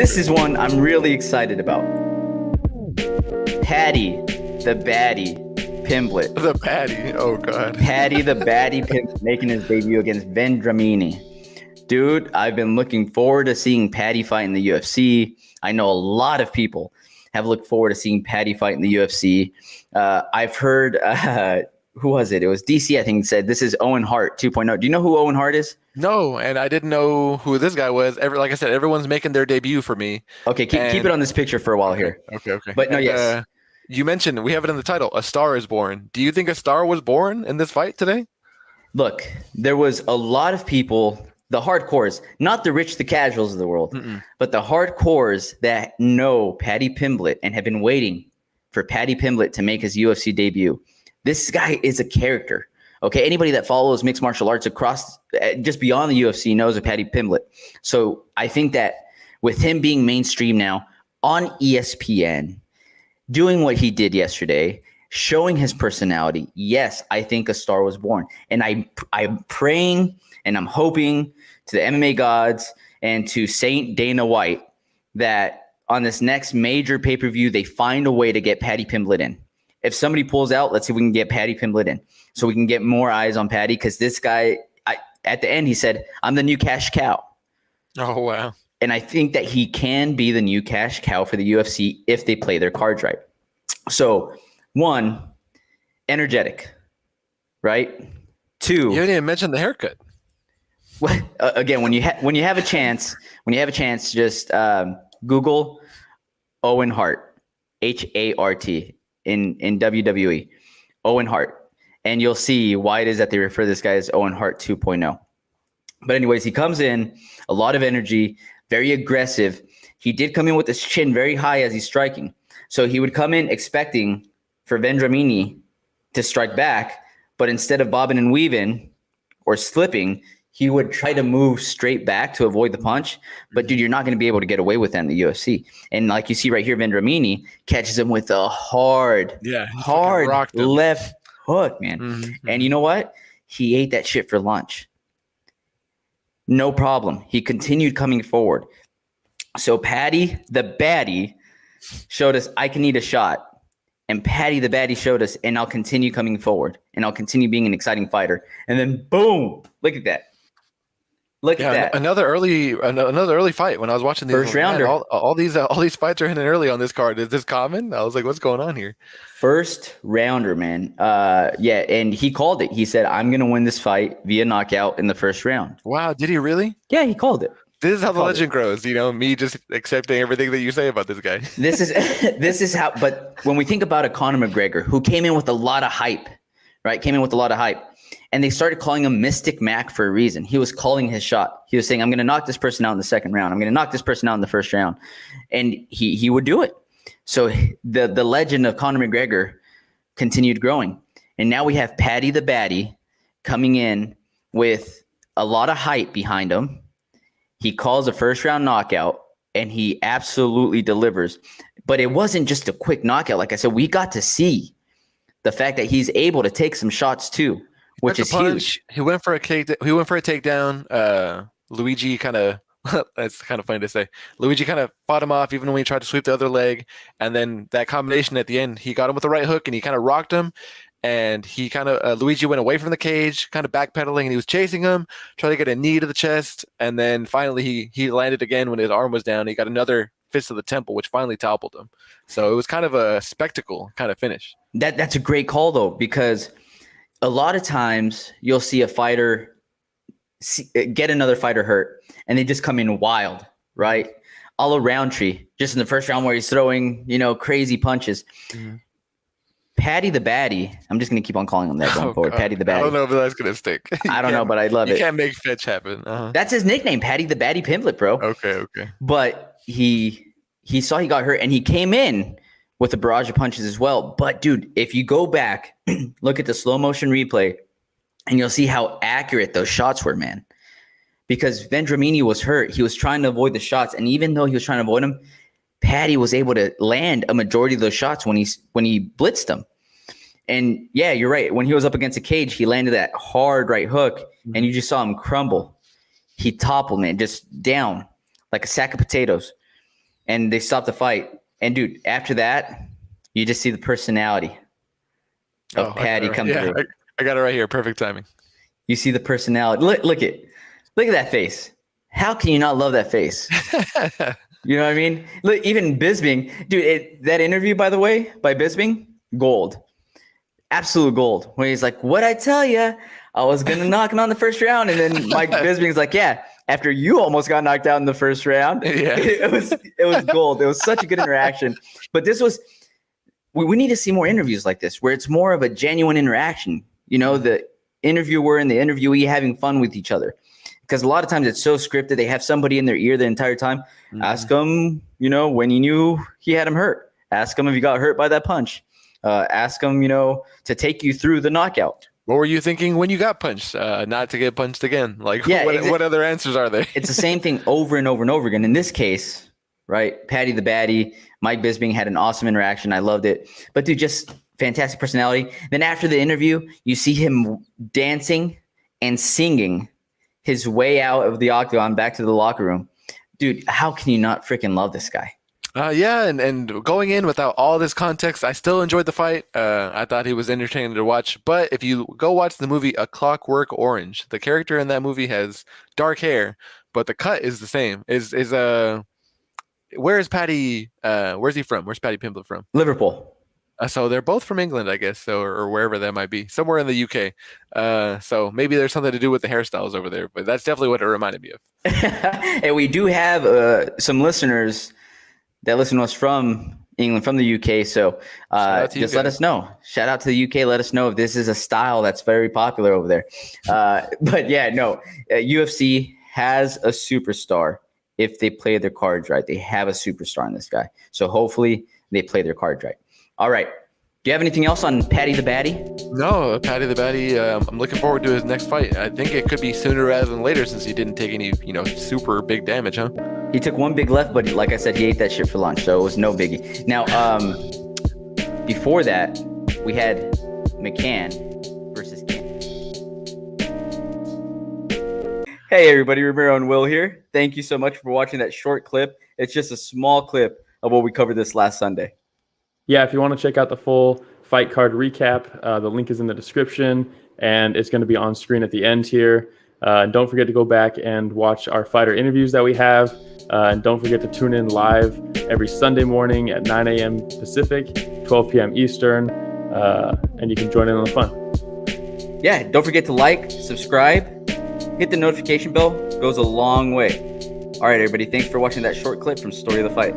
This is one I'm really excited about. Paddy, the Baddy, Pimblett. The Paddy. Oh, God. Paddy, the Baddy, Pimblett making his debut against Vendramini. Dude, I've been looking forward to seeing Paddy fight in the UFC. I know a lot of people have looked forward to seeing Paddy fight in the UFC. I've heard, who was it? It was DC, I think, said this is Owen Hart 2.0. Do you know who Owen Hart is? No, and I didn't know who this guy was. Like I said, everyone's making their debut for me. Okay, keep it on this picture for a while here. Okay. But no, yes. You mentioned, we have it in the title, A Star is Born. Do you think a star was born in this fight today? Look, there was a lot of people, the hardcores, not the rich, the casuals of the world, but the hardcores that know Paddy Pimblett and have been waiting for Paddy Pimblett to make his UFC debut. This guy is a character. Okay, anybody that follows mixed martial arts across, just beyond the UFC, knows of Paddy Pimblett. So I think that with him being mainstream now on ESPN, doing what he did yesterday, showing his personality, yes, I think a star was born. And I'm praying and I'm hoping to the MMA gods and to Saint Dana White that on this next major pay-per-view, they find a way to get Paddy Pimblett in. If somebody pulls out, let's see if we can get Paddy Pimblett in so we can get more eyes on Paddy, because this guy, at the end, he said, I'm the new cash cow. Oh, wow. And I think that he can be the new cash cow for the UFC if they play their cards right. So, one, energetic, right? Two, You didn't even mention the haircut. again, when you have a chance, just Google Owen Hart, Hart in WWE, Owen Hart, and you'll see why it is that they refer to this guy as Owen Hart 2.0. But anyways, he comes in, a lot of energy, very aggressive. He did come in with his chin very high as he's striking. So he would come in expecting for Vendramini to strike back, but instead of bobbing and weaving or slipping, he would try to move straight back to avoid the punch. But, dude, you're not going to be able to get away with that in the UFC. And like you see right here, Vendramini catches him with a hard left hook, man. Mm-hmm. And you know what? He ate that shit for lunch. No problem. He continued coming forward. So Paddy, the Baddy, showed us I can eat a shot. And Paddy, the Baddy, showed us, and I'll continue coming forward. And I'll continue being an exciting fighter. And then, boom, look at that. Look at that. Another early fight. When I was watching these first rounder, all these fights are hitting early on this card. Is this common? I was like, what's going on here? First rounder, man. Yeah, and he called it. He said, I'm gonna win this fight via knockout in the first round. Wow, did he really? Yeah, he called it. This is how the legend grows, me just accepting everything that you say about this guy. This is how, but when we think about a Conor McGregor who came in with a lot of hype, right? And they started calling him Mystic Mac for a reason. He was calling his shot. He was saying, I'm going to knock this person out in the second round. I'm going to knock this person out in the first round. And he would do it. So the legend of Conor McGregor continued growing. And now we have Paddy the Baddy coming in with a lot of hype behind him. He calls a first round knockout and he absolutely delivers. But it wasn't just a quick knockout. Like I said, we got to see the fact that he's able to take some shots too. Which is huge. He went for a takedown. Luigi kind of that's kind of funny to say. Luigi kind of fought him off even when he tried to sweep the other leg. And then that combination at the end, he got him with the right hook and he kind of rocked him. And he kind of Luigi went away from the cage, kind of backpedaling, and he was chasing him, trying to get a knee to the chest. And then finally he landed again when his arm was down. He got another fist to the temple, which finally toppled him. So it was kind of a spectacle kind of finish. That's a great call though, because a lot of times you'll see a fighter get another fighter hurt and they just come in wild, right? All around tree, just in the first round where he's throwing, crazy punches. Mm-hmm. Paddy the Baddy, I'm just going to keep on calling him that going forward. God. Paddy the Baddy. I don't know if that's going to stick. I don't know, but I love it. You can't make fetch happen. Uh-huh. That's his nickname, Paddy the Baddy Pimblett, bro. Okay. But he saw he got hurt and he came in with a barrage of punches as well. But, dude, if you go back, look at the slow motion replay, and you'll see how accurate those shots were, man. Because Vendramini was hurt. He was trying to avoid the shots. And even though he was trying to avoid them, Paddy was able to land a majority of those shots when he blitzed them. And, yeah, you're right. When he was up against a cage, he landed that hard right hook, and you just saw him crumble. He toppled, man, just down like a sack of potatoes. and they stop the fight. And dude, after that, you just see the personality of Paddy come through. I got it right here. Perfect timing. You see the personality. Look at that face. How can you not love that face? You know what I mean? Look, even Bisping, dude. That interview, by the way, by Bisping, gold, absolute gold. When he's like, "What I tell you, I was gonna knock him on the first round," and then Mike Bisping's like, "Yeah, after you almost got knocked out in the first round." Yeah. It was gold. It was such a good interaction. But this was, we need to see more interviews like this, where it's more of a genuine interaction. You know, the interviewer and the interviewee having fun with each other. Because a lot of times it's so scripted. They have somebody in their ear the entire time. Mm-hmm. Ask him, you know, when he knew he had him hurt. Ask him if he got hurt by that punch. Ask him, you know, to take you through the knockout. What were you thinking when you got punched? Not to get punched again. Like, yeah, what other answers are there? It's the same thing over and over and over again. In this case, right, Paddy the Baddy, Mike Bisping had an awesome interaction. I loved it. But dude, just fantastic personality. Then after the interview, you see him dancing and singing his way out of the octagon back to the locker room. Dude, how can you not freaking love this guy? Yeah, and going in without all this context, I still enjoyed the fight. I thought he was entertaining to watch. But if you go watch the movie A Clockwork Orange, the character in that movie has dark hair, but the cut is the same. Where is Paddy? Where's he from? Where's Paddy Pimblett from? Liverpool. So they're both from England, I guess, or wherever that might be, somewhere in the UK. So maybe there's something to do with the hairstyles over there, but that's definitely what it reminded me of. And we do have some listeners that listen to us from England, from the UK. So just let us know. Shout out to the UK. Let us know if this is a style that's very popular over there. But yeah, no, UFC has a superstar. If they play their cards right, they have a superstar in this guy. So hopefully they play their cards right. All right. Do you have anything else on Paddy the Baddy? No, Paddy the Baddy. I'm looking forward to his next fight. I think it could be sooner rather than later since he didn't take any, super big damage, huh? He took one big left, but like I said, he ate that shit for lunch, so it was no biggie. Now, before that, we had McCann versus Ken. Hey, everybody, Ramiro and Will here. Thank you so much for watching that short clip. It's just a small clip of what we covered this last Sunday. Yeah, if you want to check out the full fight card recap, the link is in the description, and it's going to be on screen at the end here. Don't forget to go back and watch our fighter interviews that we have. And don't forget to tune in live every Sunday morning at 9 a.m. Pacific, 12 p.m. Eastern, and you can join in on the fun. Yeah, don't forget to like, subscribe, hit the notification bell. It goes a long way. All right, everybody, thanks for watching that short clip from Story of the Fight.